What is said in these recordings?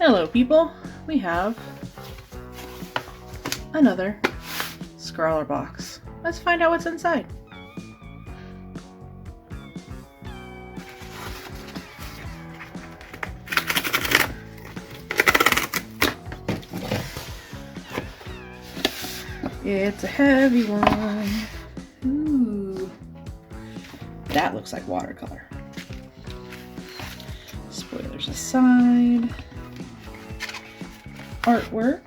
Hello people, we have another SCRAWLRBOX. Let's find out what's inside. It's a heavy one. Ooh, that looks like watercolor. Spoilers aside. Artwork.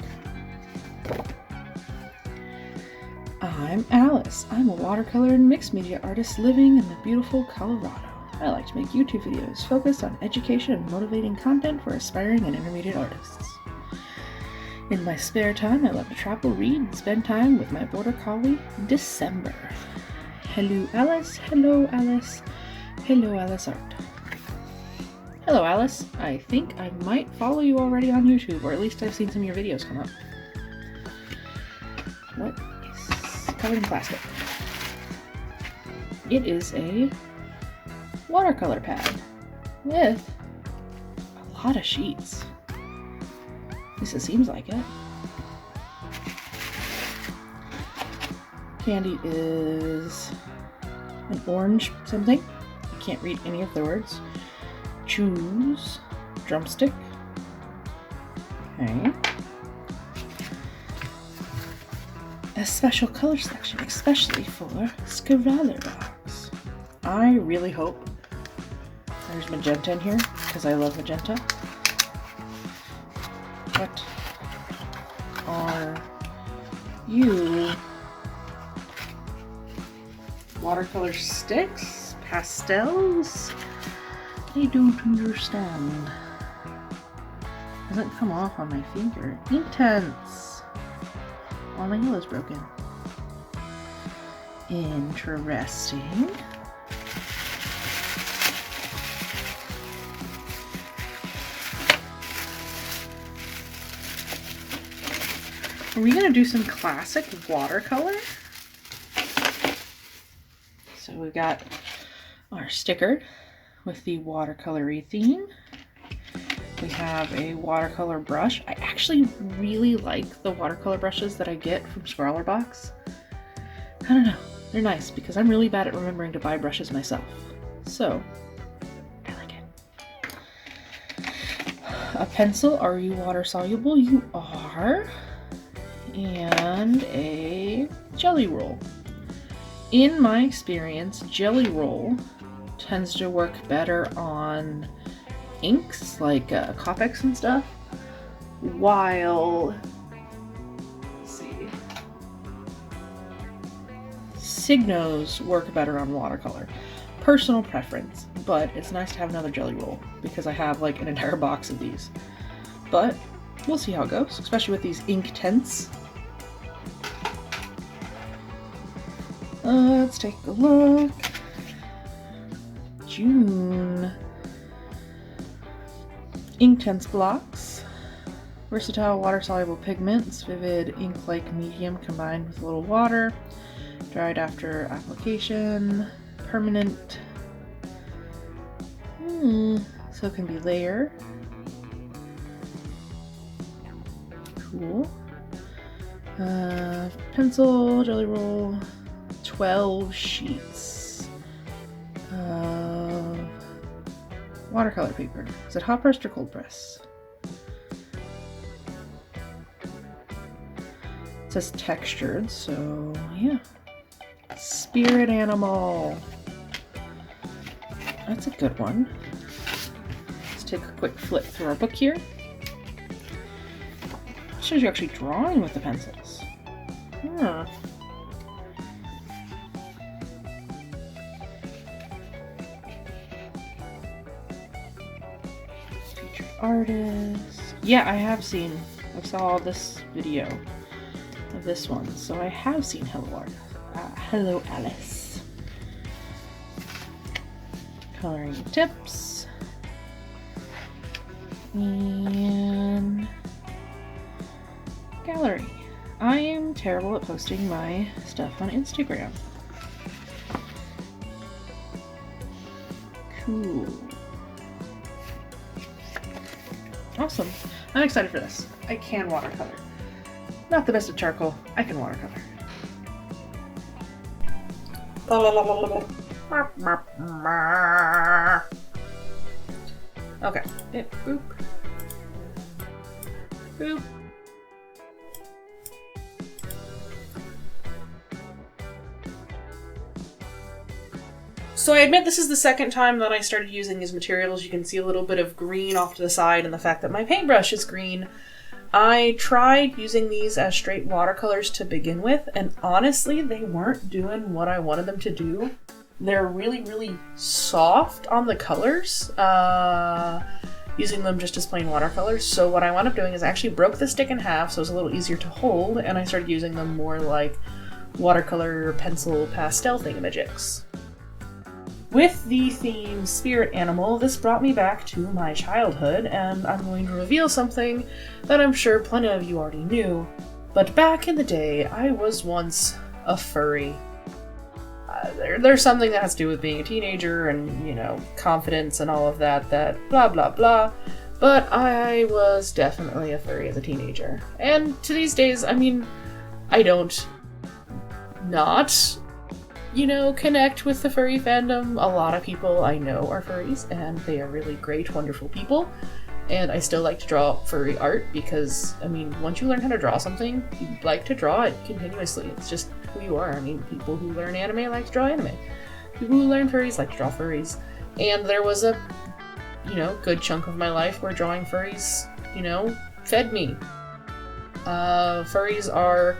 I'm Alice. I'm a watercolor and mixed media artist living in the beautiful Colorado. I like to make YouTube videos focused on education and motivating content for aspiring and intermediate artists. In my spare time, I love to travel, read, and spend time with my border collie, December. Hello, Alice. Hello, Alice. Hello, Alice Art. Hello, Alice. I think I might follow you already on YouTube, or at least I've seen some of your videos come up. What is covered in plastic? It is a watercolor pad with a lot of sheets. At least it seems like it. Candy is an orange something. I can't read any of the words. Choose drumstick. Okay. A special color selection, especially for SCRAWLRBOX. I really hope there's magenta in here because I love magenta. What are you? Watercolor sticks? Pastels? I don't understand. Doesn't come off on my finger. Inktense. Oh, my nail is broken. Interesting. Are we gonna do some classic watercolor? So we've got our sticker with the watercolor-y theme. We have a watercolor brush. I actually really like the watercolor brushes that I get from SCRAWLRBOX. I don't know, they're nice because I'm really bad at remembering to buy brushes myself. So, I like it. A pencil, are you water soluble? You are. And a jelly roll. In my experience, jelly roll tends to work better on inks like Copics and stuff, while let's see, Signos work better on watercolor. Personal preference, but it's nice to have another jelly roll because I have like an entire box of these. But we'll see how it goes, especially with these Inktense. Let's take a look. June. Inktense Blocks. Versatile water-soluble pigments. Vivid ink-like medium combined with a little water. Dried after application. Permanent. So it can be layer. Cool. Pencil, jelly roll. 12 sheets of watercolor paper. Is it hot pressed or cold press? It says textured, so yeah. Spirit animal. That's a good one. Let's take a quick flip through our book here. It shows you actually drawing with the pencils. Huh. Artist. Yeah, I saw this video of this one, so I have seen Hello Alice. Coloring tips. And gallery. I am terrible at posting my stuff on Instagram. Cool. Awesome. I'm excited for this. I can watercolor. Not the best at charcoal. I can watercolor. Okay. Boop. Boop. So I admit this is the second time that I started using these materials. You can see a little bit of green off to the side and the fact that my paintbrush is green. I tried using these as straight watercolors to begin with, and honestly, they weren't doing what I wanted them to do. They're really, really soft on the colors, using them just as plain watercolors. So what I wound up doing is I actually broke the stick in half so it was a little easier to hold, and I started using them more like watercolor pencil pastel thingamajigs. With the theme Spirit Animal, this brought me back to my childhood, and I'm going to reveal something that I'm sure plenty of you already knew, but back in the day, I was once a furry. There's something that has to do with being a teenager and, you know, confidence and all of that blah blah blah, but I was definitely a furry as a teenager. And to these days, I mean, I don't not connect with the furry fandom. A lot of people I know are furries, and they are really great, wonderful people. And I still like to draw furry art because, I mean, once you learn how to draw something, you like to draw it continuously. It's just who you are. I mean, people who learn anime like to draw anime. People who learn furries like to draw furries. And there was a, good chunk of my life where drawing furries, fed me. Furries are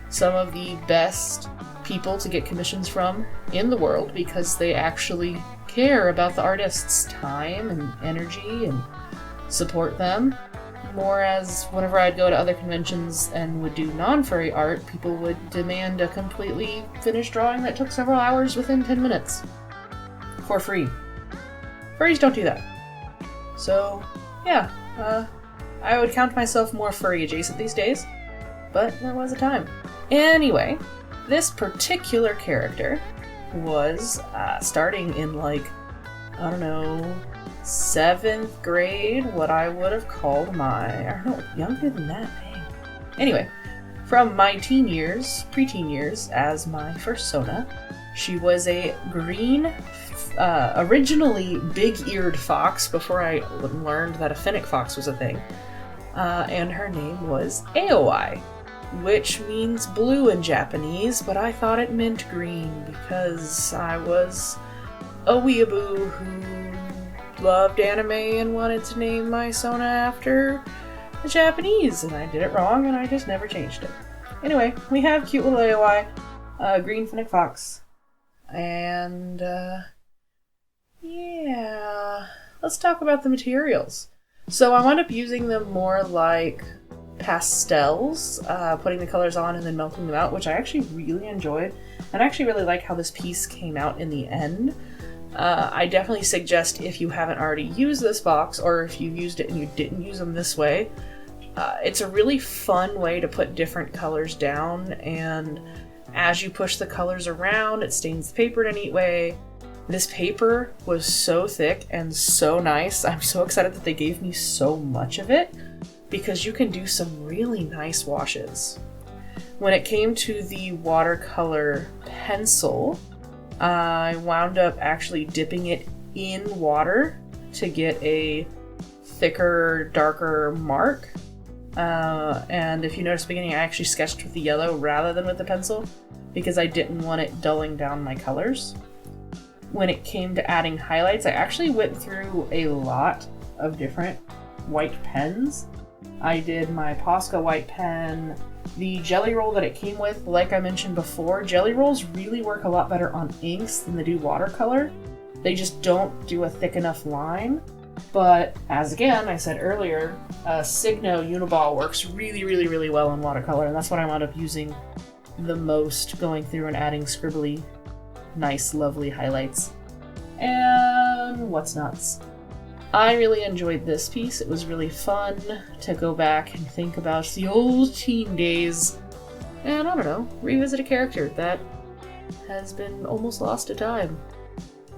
some of the best people to get commissions from in the world because they actually care about the artist's time and energy and support them. Whereas whenever I'd go to other conventions and would do non-furry art, people would demand a completely finished drawing that took several hours within 10 minutes. For free. Furries don't do that. So, yeah, I would count myself more furry adjacent these days, but there was a time. Anyway, this particular character was starting in, 7th grade, what I would have called younger than that, dang. Anyway, from my preteen years, as my Fursona, she was a green, originally big-eared fox before I learned that a fennec fox was a thing, and her name was Aoi, which means blue in Japanese, but I thought it meant green because I was a weeaboo who loved anime and wanted to name my Sona after the Japanese, and I did it wrong and I just never changed it. Anyway, we have cute little Aoi, green fennec fox, and yeah, let's talk about the materials. So I wound up using them more like pastels, putting the colors on and then melting them out, which I actually really enjoyed, and I actually really like how this piece came out in the end. I definitely suggest, if you haven't already used this box, or if you used it and you didn't use them this way, it's a really fun way to put different colors down, and as you push the colors around, it stains the paper in a neat way. This paper was so thick and so nice. I'm so excited that they gave me so much of it, because you can do some really nice washes. When it came to the watercolor pencil, I wound up actually dipping it in water to get a thicker, darker mark. And if you notice at the beginning, I actually sketched with the yellow rather than with the pencil because I didn't want it dulling down my colors. When it came to adding highlights, I actually went through a lot of different white pens. I did my Posca white pen, the jelly roll that it came with. Like I mentioned before, jelly rolls really work a lot better on inks than they do watercolor. They just don't do a thick enough line. But as again, I said earlier, Signo Uniball works really, really, really well in watercolor, and that's what I wound up using the most, going through and adding scribbly, nice, lovely highlights. And what's nuts? I really enjoyed this piece. It was really fun to go back and think about the old teen days and, I don't know, revisit a character that has been almost lost to time.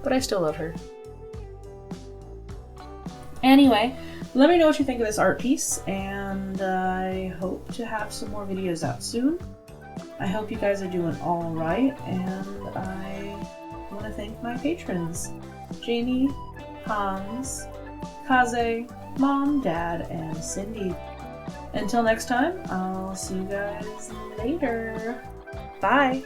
But I still love her. Anyway, Let me know what you think of this art piece, and I hope to have some more videos out soon. I hope you guys are doing all right, and I want to thank my patrons, Jamie, Hans, Kaze, Mom, Dad, and Cindy. Until next time, I'll see you guys later. Bye!